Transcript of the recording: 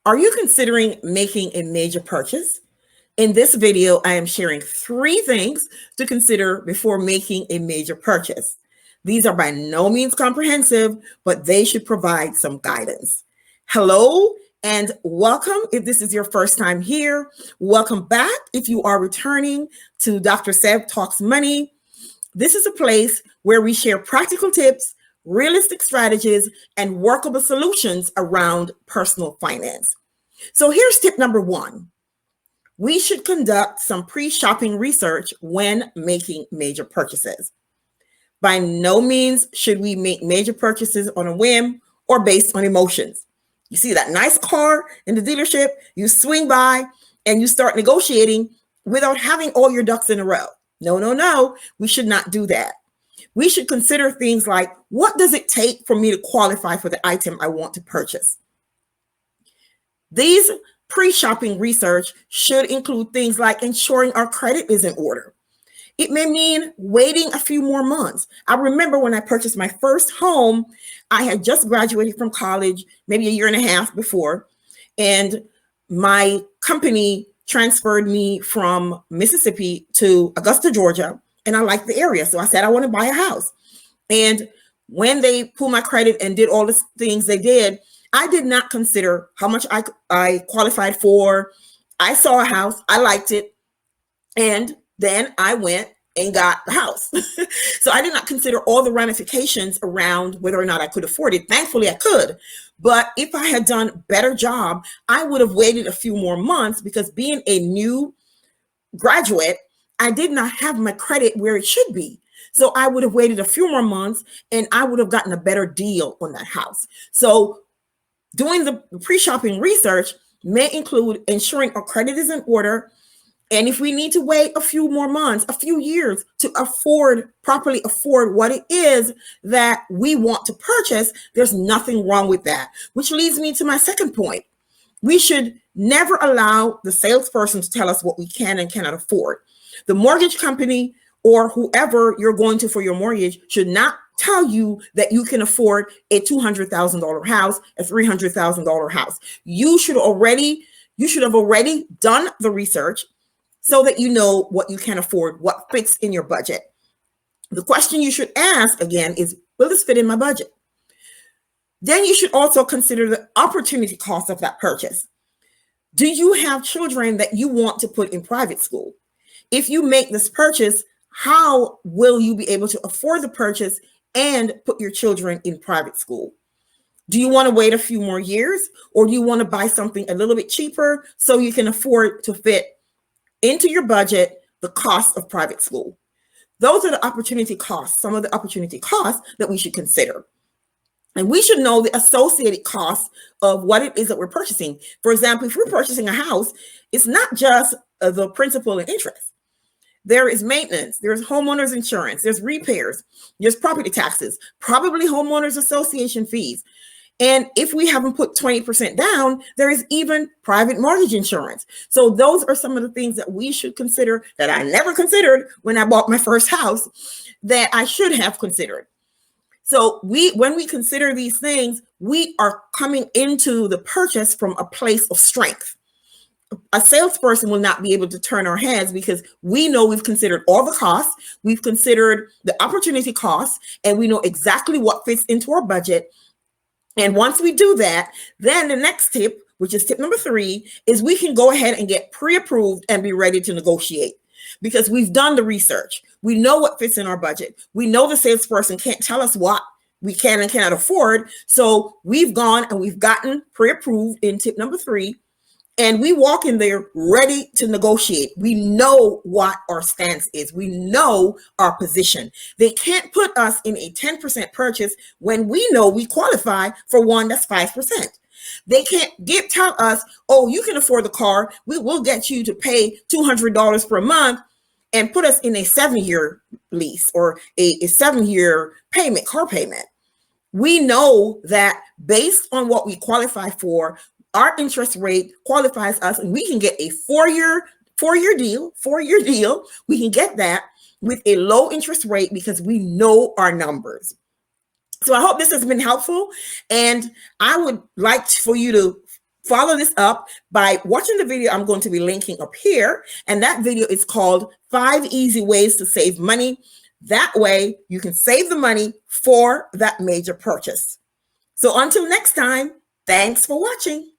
Are you considering making a major purchase? In this video, I am sharing 3 things to consider before making a major purchase. These are by no means comprehensive, but they should provide some guidance. Hello and welcome. If this is your first time here, welcome back. If you are returning to Dr. Seb Talks Money, this is a place where we share practical tips, realistic strategies, and workable solutions around personal finance. So here's tip number 1. We should conduct some pre-shopping research when making major purchases. By no means should we make major purchases on a whim or based on emotions. You see that nice car in the dealership, you swing by and you start negotiating without having all your ducks in a row. No. We should not do that. We should consider things like, what does it take for me to qualify for the item I want to purchase? These pre-shopping research should include things like ensuring our credit is in order. It may mean waiting a few more months. I remember when I purchased my first home, I had just graduated from college, maybe a year and a half before, and my company transferred me from Mississippi to Augusta, Georgia, and I liked the area. So I said, I want to buy a house. And when they pulled my credit and did all the things they did, I did not consider how much I qualified for. I saw a house, I liked it, and then I went and got the house. So I did not consider all the ramifications around whether or not I could afford it. Thankfully, I could. But if I had done a better job, I would have waited a few more months because being a new graduate, I did not have my credit where it should be. So I would have waited a few more months and I would have gotten a better deal on that house. So doing the pre-shopping research may include ensuring our credit is in order. And if we need to wait a few more months, a few years to properly afford what it is that we want to purchase, there's nothing wrong with that. Which leads me to my second point. We should never allow the salesperson to tell us what we can and cannot afford. The mortgage company or whoever you're going to for your mortgage should not tell you that you can afford a $200,000 house, a $300,000 house. You should have already done the research so that you know what you can afford, what fits in your budget. The question you should ask again is, will this fit in my budget? Then you should also consider the opportunity cost of that purchase. Do you have children that you want to put in private school? If you make this purchase, how will you be able to afford the purchase and put your children in private school? Do you want to wait a few more years, or do you want to buy something a little bit cheaper so you can afford to fit into your budget the cost of private school? Those are the opportunity costs, some of the opportunity costs that we should consider. And we should know the associated costs of what it is that we're purchasing. For example, if we're purchasing a house, it's not just the principal and interest. There is maintenance, there's homeowners insurance, there's repairs, there's property taxes, probably homeowners association fees. And if we haven't put 20% down, there is even private mortgage insurance. So those are some of the things that we should consider that I never considered when I bought my first house that I should have considered. So when we consider these things, we are coming into the purchase from a place of strength. A salesperson will not be able to turn our heads because we know we've considered all the costs, we've considered the opportunity costs, and we know exactly what fits into our budget. And once we do that, then the next tip, which is tip number 3, is we can go ahead and get pre-approved and be ready to negotiate because we've done the research. We know what fits in our budget. We know the salesperson can't tell us what we can and cannot afford. So we've gone and we've gotten pre-approved in tip number 3. And we walk in there ready to negotiate. We know what our stance is. We know our position. They can't put us in a 10% purchase when we know we qualify for one that's 5%. They can't tell us, oh, you can afford the car. We will get you to pay $200 per month and put us in a 7-year lease or a 7-year car payment. We know that based on what we qualify for, our interest rate qualifies us, and we can get a four-year deal. We can get that with a low interest rate because we know our numbers. So I hope this has been helpful, and I would like for you to follow this up by watching the video I'm going to be linking up here. And that video is called 5 Easy Ways to Save Money. That way you can save the money for that major purchase. So until next time, thanks for watching.